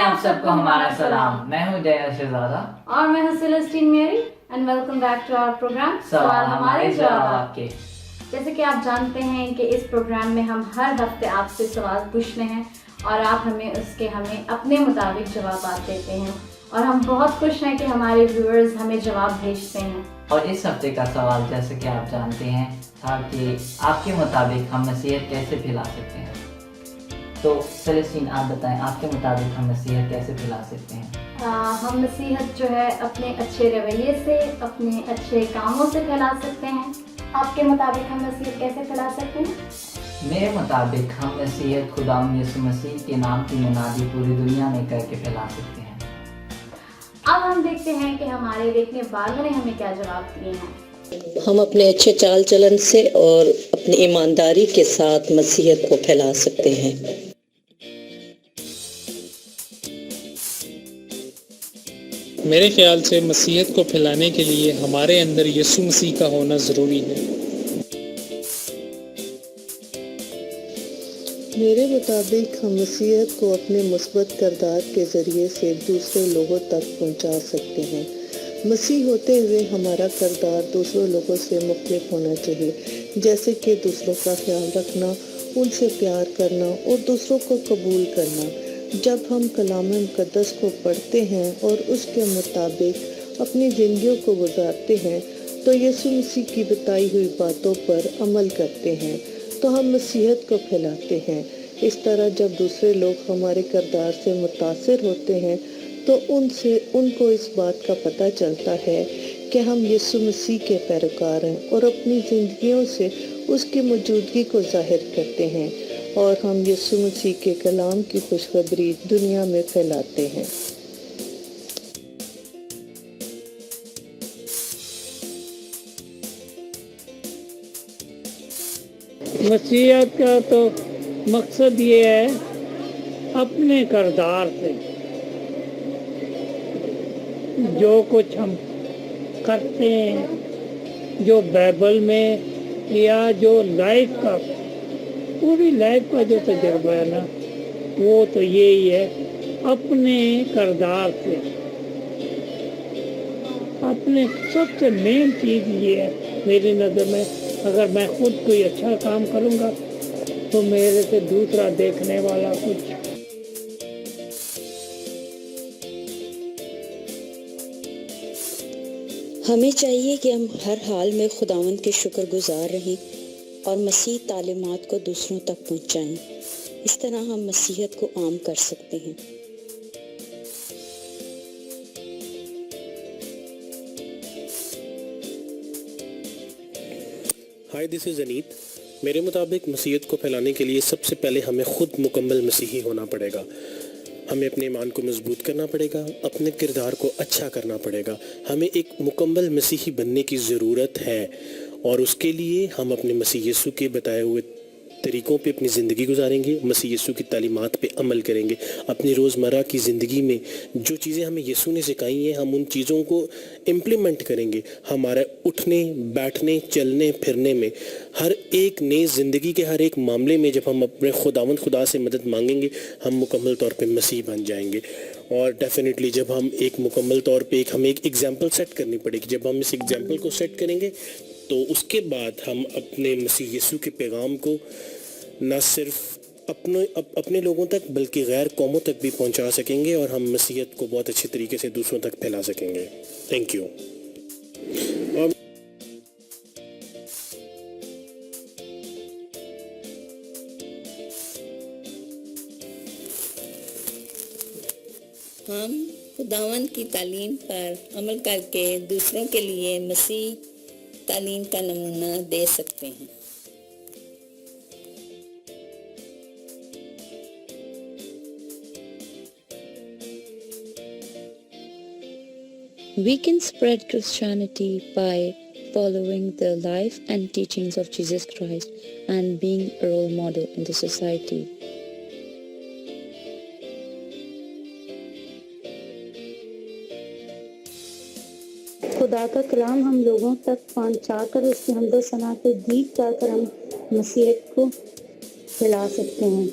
आप सबको हमारा सलाम। मैं हूँ जया शहजादा और मैं हूँ Celestine Mary and welcome back to our program सवाल हमारे जवाब आपके। जैसे कि आप जानते हैं कि इस प्रोग्राम में हम हर हफ्ते आपसे सवाल पूछते हैं और आप हमें अपने मुताबिक जवाब देते हैं और हम बहुत खुश हैं कि हमारे व्यूअर्स हमें जवाब भेजते हैं। और इस हफ्ते का सवाल जैसे कि आप जानते हैं था कि आपके मुताबिक हम नसीहत कैसे फैला सकते हैं। तो सेलेस्टीन आप बताएं, आपके मुताबिक हम नसीहत कैसे फैला सकते हैं। हम नसीहत जो है अपने अच्छे रवैये से, अपने अच्छे कामों से फैला सकते हैं। आपके मुताबिक हम नसीहत कैसे फैला सकते हैं? मेरे मुताबिक हम नसीहत खुदा यीशु मसीह के नाम की मुनादी पूरी दुनिया में करके फैला सकते हैं। अब हम देखते हैं कि हमारे देखने वालों ने हमें क्या जवाब दिए हैं। हम अपने अच्छे चाल चलन से और अपनी ईमानदारी के साथ मसीहत को फैला सकते हैं। मेरे ख्याल से मसीहत को फैलाने के लिए हमारे अंदर यीशु मसीह का होना ज़रूरी है। मेरे मुताबिक हम मसीहत को अपने मुस्बत किरदार के ज़रिए से दूसरे लोगों तक पहुंचा सकते हैं। मसीह होते हुए हमारा किरदार दूसरों लोगों से मुख्तलिफ होना चाहिए, जैसे कि दूसरों का ख्याल रखना, उनसे प्यार करना और दूसरों को कबूल करना। जब हम कलाम मुक़द्दस को पढ़ते हैं और उसके मुताबिक अपनी ज़िंदगियों को गुजारते हैं तो यीशु मसीह की बताई हुई बातों पर अमल करते हैं तो हम मसीहत को फैलाते हैं। इस तरह जब दूसरे लोग हमारे किरदार से मुतासिर होते हैं तो उनको इस बात का पता चलता है कि हम यीशु मसीह के पैरोकार हैं और अपनी ज़िंदगियों से उसकी मौजूदगी को ज़ाहिर करते हैं और हम यीशु मसीह के कलाम की खुशखबरी दुनिया में फैलाते हैं। मसीहत का तो मकसद ये है अपने किरदार से जो कुछ हम करते हैं, जो बाइबल में या जो लाइफ का पूरी लाइफ का जो तजुर्बा है ना, वो तो यही है अपने किरदार से। अपने सबसे मेन चीज़ ये है मेरी नज़र में, अगर मैं खुद कोई अच्छा काम करूँगा तो मेरे से दूसरा देखने वाला कुछ हमें चाहिए कि हम हर हाल में खुदावंद के शुक्रगुजार रहें और मसीह तालीमात को दूसरों तक पहुंचाएं। इस तरह हम मसीहत को आम कर सकते हैं। हाय, दिस इज़ अनीत। मेरे मुताबिक मसीहत को फैलाने के लिए सबसे पहले हमें खुद मुकम्मल मसीही होना पड़ेगा। हमें अपने ईमान को मजबूत करना पड़ेगा, अपने किरदार को अच्छा करना पड़ेगा। हमें एक मुकम्मल मसीही बनने की ज़रूरत है और उसके लिए हम अपने मसीह यीशु के बताए हुए तरीक़ों पे अपनी ज़िंदगी गुजारेंगे, मसीह यीशु की तालीमात पे अमल करेंगे। अपनी रोज़मर्रा की ज़िंदगी में जो चीज़ें हमें यीशु ने सिखाई हैं हम उन चीज़ों को इम्प्लीमेंट करेंगे। हमारे उठने, बैठने, चलने फिरने में, हर एक नई ज़िंदगी के हर एक मामले में जब हम अपने खुदा से मदद मांगेंगे हम मुकम्मल तौर पे मसीह बन जाएंगे। और डेफिनेटली जब हम एक मुकम्मल तौर पे हमें एक एग्जाम्पल सेट करनी पड़ेगी। जब हम इस एग्जाम्पल को सेट करेंगे तो उसके बाद हम अपने मसीह यीशु के पैगाम को न सिर्फ अपने लोगों तक बल्कि गैर कौमों तक भी पहुंचा सकेंगे और हम मसीहत को बहुत अच्छे तरीके से दूसरों तक फैला सकेंगे। Thank you. हम खुदावंद की तालीम पर अमल करके दूसरों के लिए मसीह तालीम का नमूना दे सकते हैं। We can spread Christianity by following the life and teachings of Jesus Christ and being a role model in the society. खुदा का कलाम हम लोगों तक पहुंचाकर उसकी हम्दो सना के गीत गाकर हम मसीहत को फैला सकते हैं।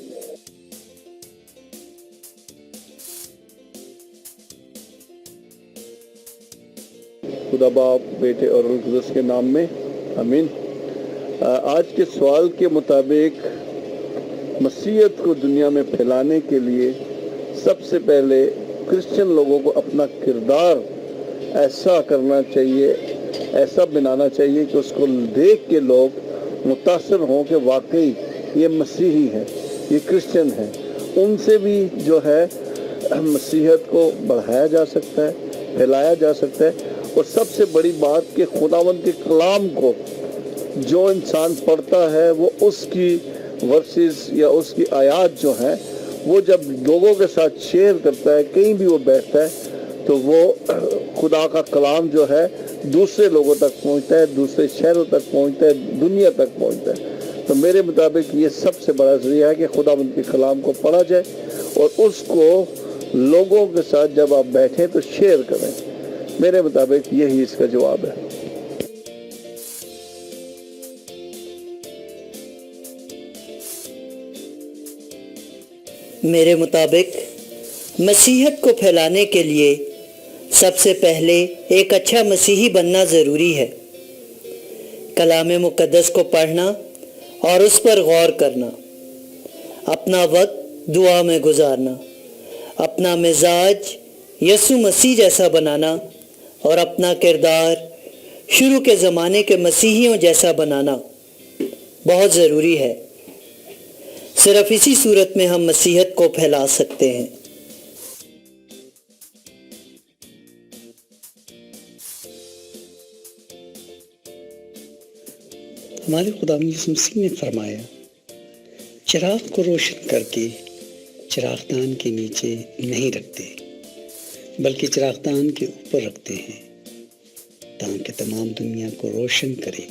खुदा बाप, बेटे और रूह कुदस के नाम में आमीन। आज के सवाल के मुताबिक मसीहत को दुनिया में फैलाने के लिए सबसे पहले क्रिश्चियन लोगों को अपना किरदार ऐसा करना चाहिए, ऐसा बनाना चाहिए कि उसको देख के लोग मुतासर हों कि वाकई ये मसीही है, ये क्रिश्चियन है। उनसे भी जो है मसीहत को बढ़ाया जा सकता है, फैलाया जा सकता है। और सबसे बड़ी बात कि खुदावंद के कलाम को जो इंसान पढ़ता है वो उसकी वर्सेस या उसकी आयत जो है वो जब लोगों के साथ शेयर करता है, कहीं भी वो बैठता है, तो वो खुदा का कलाम जो है दूसरे लोगों तक पहुंचता है, दूसरे शहरों तक पहुंचता है, दुनिया तक पहुंचता है। तो मेरे मुताबिक ये सबसे बड़ा जरिया है कि खुदावंद के कलाम को पढ़ा जाए और उसको लोगों के साथ जब आप बैठें तो शेयर करें। मेरे मुताबिक यही इसका जवाब है। मेरे मुताबिक मसीहत को फैलाने के लिए सबसे पहले एक अच्छा मसीही बनना ज़रूरी है। कलाम मुक़द्दस को पढ़ना और उस पर गौर करना, अपना वक्त दुआ में गुजारना, अपना मिजाज यसु मसीह जैसा बनाना और अपना किरदार शुरू के ज़माने के मसीहियों जैसा बनाना बहुत ज़रूरी है। सिर्फ इसी सूरत में हम मसीहत को फैला सकते हैं। हमारे खुदा यीशु मसीह ने फरमाया, चिराग को रोशन करके चिरागदान के नीचे नहीं रखते, बल्कि चिरागदान के ऊपर रखते हैं, ताकि तमाम दुनिया को रोशन करे।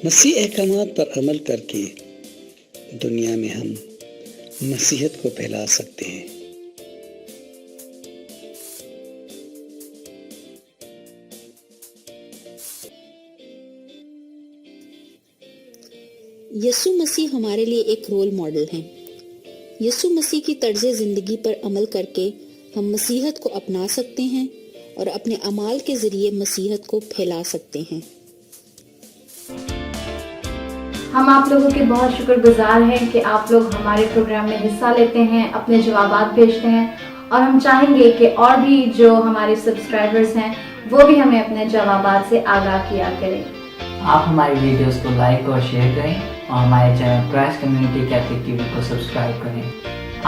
मसीह अहकामात पर अमल करके दुनिया में हम मसीहत को फैला सकते हैं। यसु मसीह हमारे लिए एक रोल मॉडल हैं। यसु मसीह की तर्ज ज़िंदगी पर अमल करके हम मसीहत को अपना सकते हैं और अपने अमाल के ज़रिए मसीहत को फैला सकते हैं। हम आप लोगों के बहुत शुक्रगुजार हैं कि आप लोग हमारे प्रोग्राम में हिस्सा लेते हैं, अपने जवाबात भेजते हैं और हम चाहेंगे कि और भी जो हमारे सब्सक्राइबर्स हैं वो भी हमें अपने जवाबात से आगाह किया करें। आप हमारी वीडियोस को लाइक और शेयर करें और हमारे channel Christ community Catholic TV को सब्सक्राइब करें।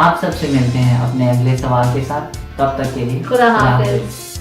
आप सबसे मिलते हैं अपने अगले सवाल के साथ। तब तक के लिए खुदा हाफिज़।